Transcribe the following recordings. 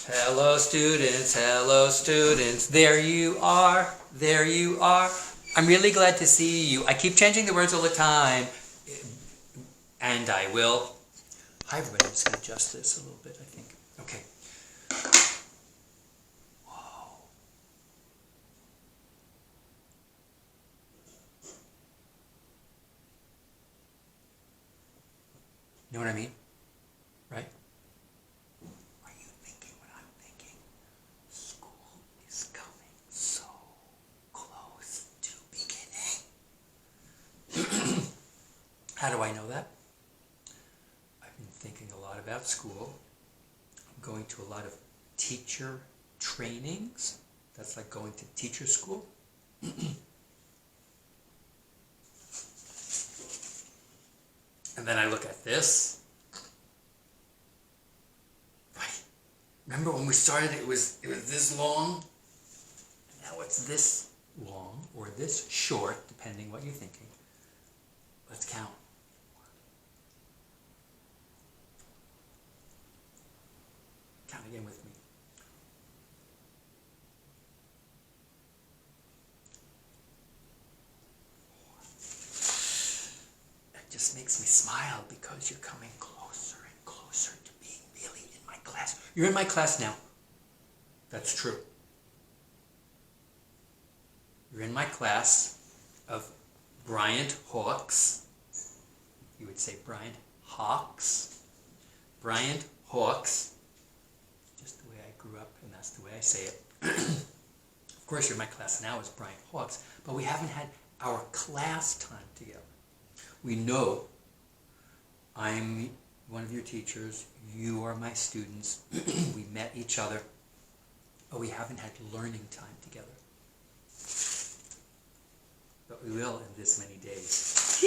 Hello students, there you are, there you are. I'm really glad to see you. I keep changing the words all the time, and I will. Hi everybody, I'm just going to adjust this a little bit, I think. Okay. Whoa. You know what I mean? Right? Are you thinking what I'm thinking? School is coming so close to beginning. How do I know that? I've been thinking a lot about school. I'm going to a lot of teacher trainings. That's like going to teacher school. And then I look at this. Right. Remember when we started, it was this long? Now it's this long, or this short, depending what you're thinking. Let's count. Count again with me. It just makes me smile because you're coming closer and closer to being really in my class. You're in my class now. That's true. You're in my class of Bryant Hawks. You would say Bryant Hawks. Bryant Hawks. Just the way I grew up, and that's the way I say it. Of course, you're in my class now as Bryant Hawks, but we haven't had our class time together. We know I'm one of your teachers, you are my students, we met each other, but we haven't had learning time together. But we will in this many days.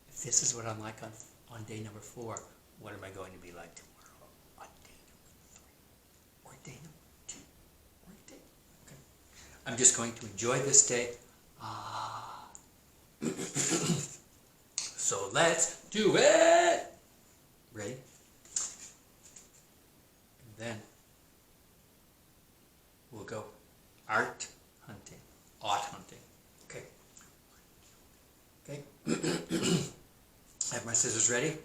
If this is what I'm like on day number 4, what am I going to be like tomorrow on day number 3? Or day number 2? Or day... Okay. I'm just going to enjoy this day. So let's do it! Ready? And then we'll go art hunting, art hunting. Okay. Okay. I have my scissors ready.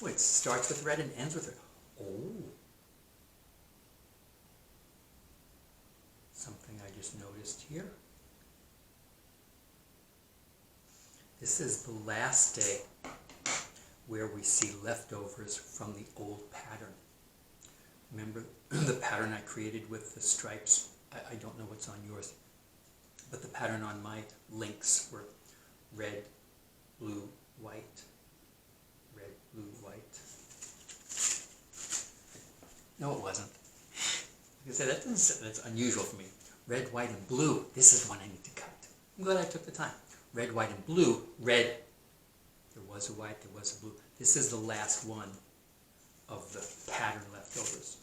Oh, it starts with red and ends with red. Oh. Something I just noticed here. This is the last day where we see leftovers from the old pattern. Remember the pattern I created with the stripes? I don't know what's on yours, but the pattern on my links were red, blue, white. Red, blue, white. No, it wasn't. Like I said, that's unusual for me. Red, white, and blue. This is one I need to cut. I'm glad I took the time. Red, white, and blue. Red. There was a white, there was a blue. This is the last one of the pattern leftovers.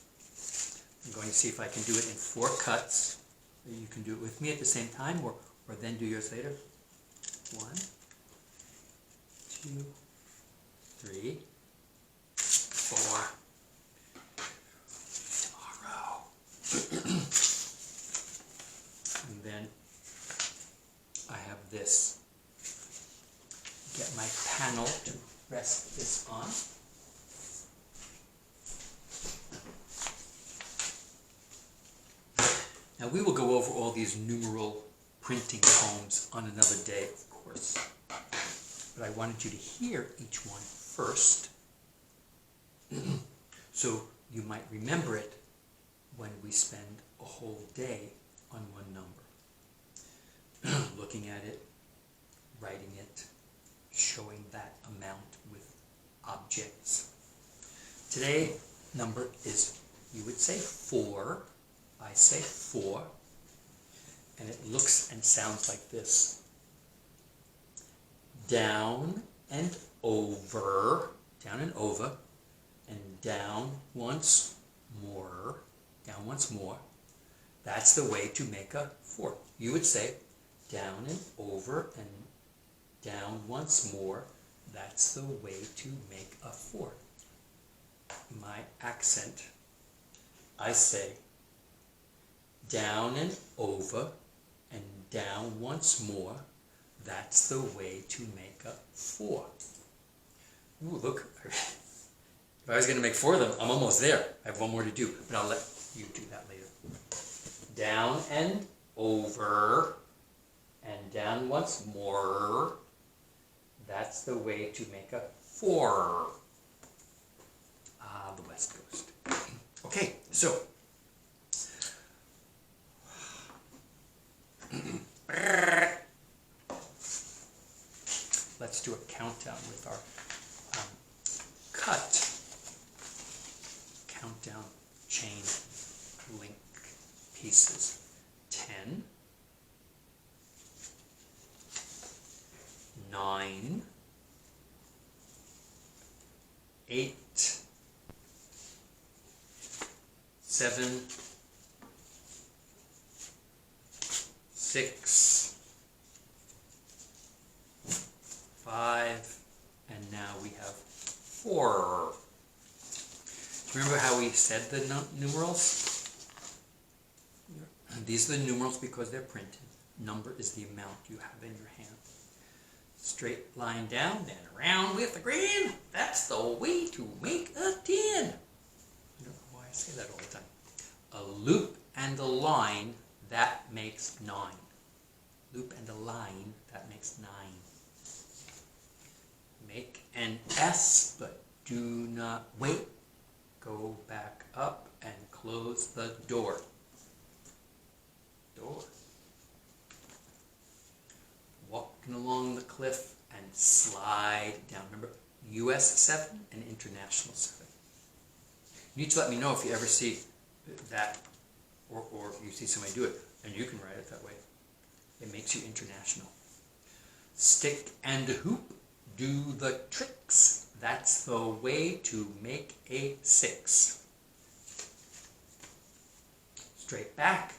I'm going to see if I can do it in 4 cuts. You can do it with me at the same time, or then do yours later. 1, 2, 3, 4. Tomorrow. And then I have this. Get my panel to rest this on. Now we will go over all these numeral printing poems on another day, of course. But I wanted you to hear each one first, so you might remember it when we spend a whole day on one number. Looking at it, writing it, showing that amount with objects. Today, number is, you would say 4. I say 4, and it looks and sounds like this. Down and over, and down once more, down once more. That's the way to make a 4. You would say down and over and down once more. That's the way to make a 4. My accent, I say down and over and down once more. That's the way to make a 4. Ooh, look. If I was going to make 4 of them, I'm almost there. I have one more to do, but I'll let you do that later. Down and over and down once more. That's the way to make a 4. The West Coast. Okay, so let's do a countdown with our cut countdown chain link pieces. 10, 9, 8, 7, 6, 5, and now we have 4. Do you remember how we said the numerals? These are the numerals because they're printed. Number is the amount you have in your hand. Straight line down, then around with the green. That's the way to make a 10. I don't know why I say that all the time. A loop and a line, that makes 9. Loop and a line, that makes 9. Make an S, but do not wait. Go back up and close the door. Walking along the cliff and slide down. Remember, US 7 and International 7. You need to let me know if you ever see that or you see somebody do it, and you can write it that way. It makes you international. Stick and hoop, do the tricks. That's the way to make a 6. Straight back,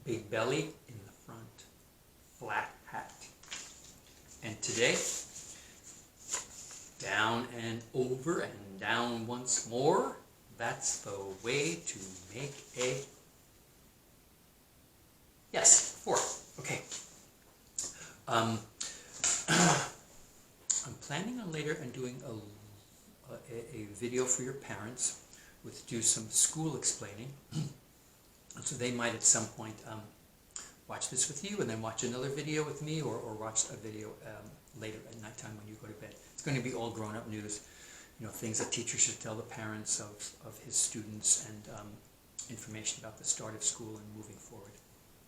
big belly in the front, flat hat. And today, down and over and down once more. That's the way to make a, yes, 4. Okay. I'm planning on later and doing a video for your parents with do some school explaining. So they might at some point watch this with you and then watch another video with me or watch a video later at nighttime when you go to bed. It's going to be all grown-up news, you know, things that teachers should tell the parents of his students and information about the start of school and moving forward.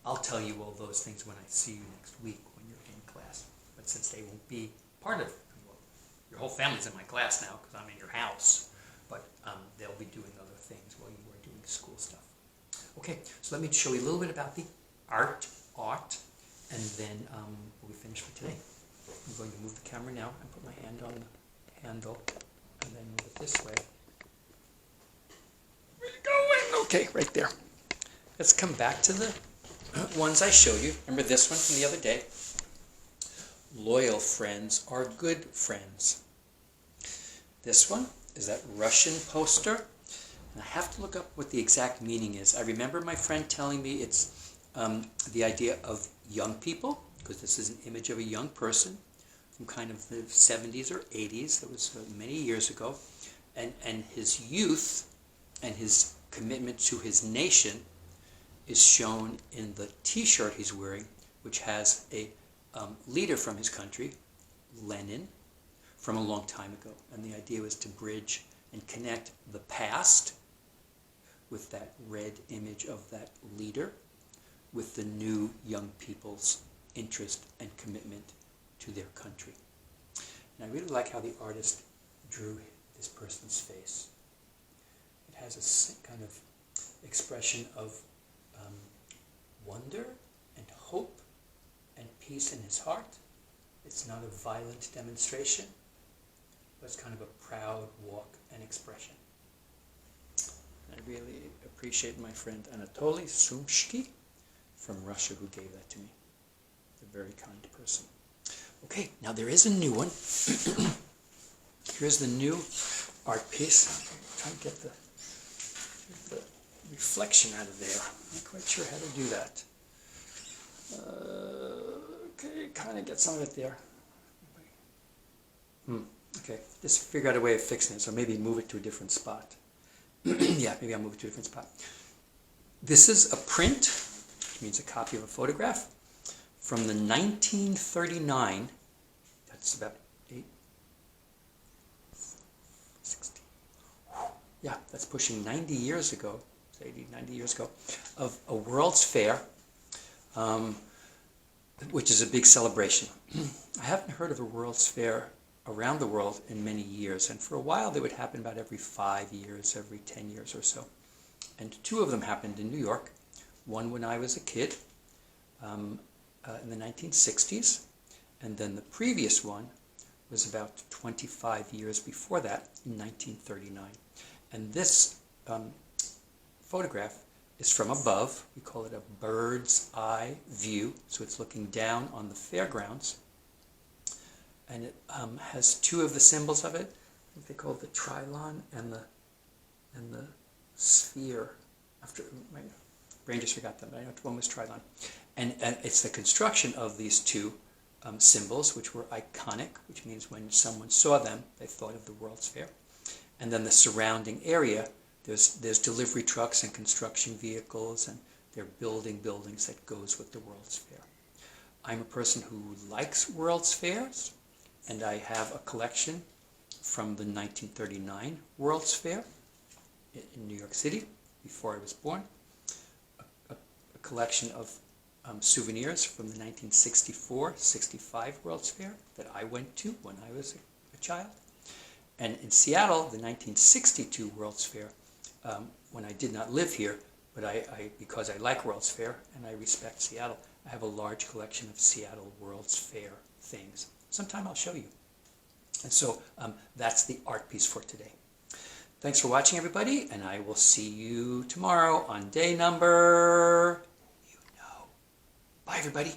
I'll tell you all those things when I see you next week when you're in class. But since they won't be part of it, well, your whole family's in my class now because I'm in your house, but they'll be doing other things while you are doing school stuff. Okay, so let me show you a little bit about the art, and then we'll be finished for today. I'm going to move the camera now and put my hand on the handle, and then move it this way. Where'd it go? Okay, right there. Let's come back to the ones I showed you. Remember this one from the other day? Loyal friends are good friends. This one is that Russian poster. And I have to look up what the exact meaning is. I remember my friend telling me it's the idea of young people, because this is an image of a young person from kind of the 70s or 80s. That was many years ago. And his youth and his commitment to his nation is shown in the t-shirt he's wearing, which has a leader from his country, Lenin, from a long time ago. And the idea was to bridge and connect the past with that red image of that leader with the new young people's interest and commitment to their country. And I really like how the artist drew this person's face. It has a kind of expression of wonder and hope and peace in his heart. It's not a violent demonstration, but it's kind of a proud walk and expression. I really appreciate my friend Anatoly Sumshki from Russia who gave that to me. He's a very kind person. Okay, now there is a new one. Here's the new art piece. Try and get the reflection out of there. I'm not quite sure how to do that. Okay, kind of get some of it there. Okay, just figure out a way of fixing it, so maybe move it to a different spot. Yeah, maybe I'll move it to a different spot. This is a print, which means a copy of a photograph, from the 1939, that's about 60, yeah, that's pushing 90 years ago, 80, 90 years ago, of a World's Fair, which is a big celebration. I haven't heard of a World's Fair around the world in many years, and for a while they would happen about every 5 years, every 10 years or so. And 2 of them happened in New York, one when I was a kid in the 1960s, and then the previous one was about 25 years before that, in 1939. And this photograph is from above. We call it a bird's eye view, so it's looking down on the fairgrounds. And it has 2 of the symbols of it. I think they call it the trilon and the sphere. After my brain just forgot them, but I know one was trilon. And it's the construction of these 2 symbols, which were iconic, which means when someone saw them, they thought of the World's Fair. And then the surrounding area, there's delivery trucks and construction vehicles, and they're building buildings that goes with the World's Fair. I'm a person who likes World's Fairs, and I have a collection from the 1939 World's Fair in New York City, before I was born. A collection of souvenirs from the 1964-65 World's Fair that I went to when I was a child. And in Seattle, the 1962 World's Fair, when I did not live here, but because I like World's Fair and I respect Seattle, I have a large collection of Seattle World's Fair things. Sometime I'll show you. And so that's the art piece for today. Thanks for watching, everybody, and I will see you tomorrow on day number, Bye, everybody.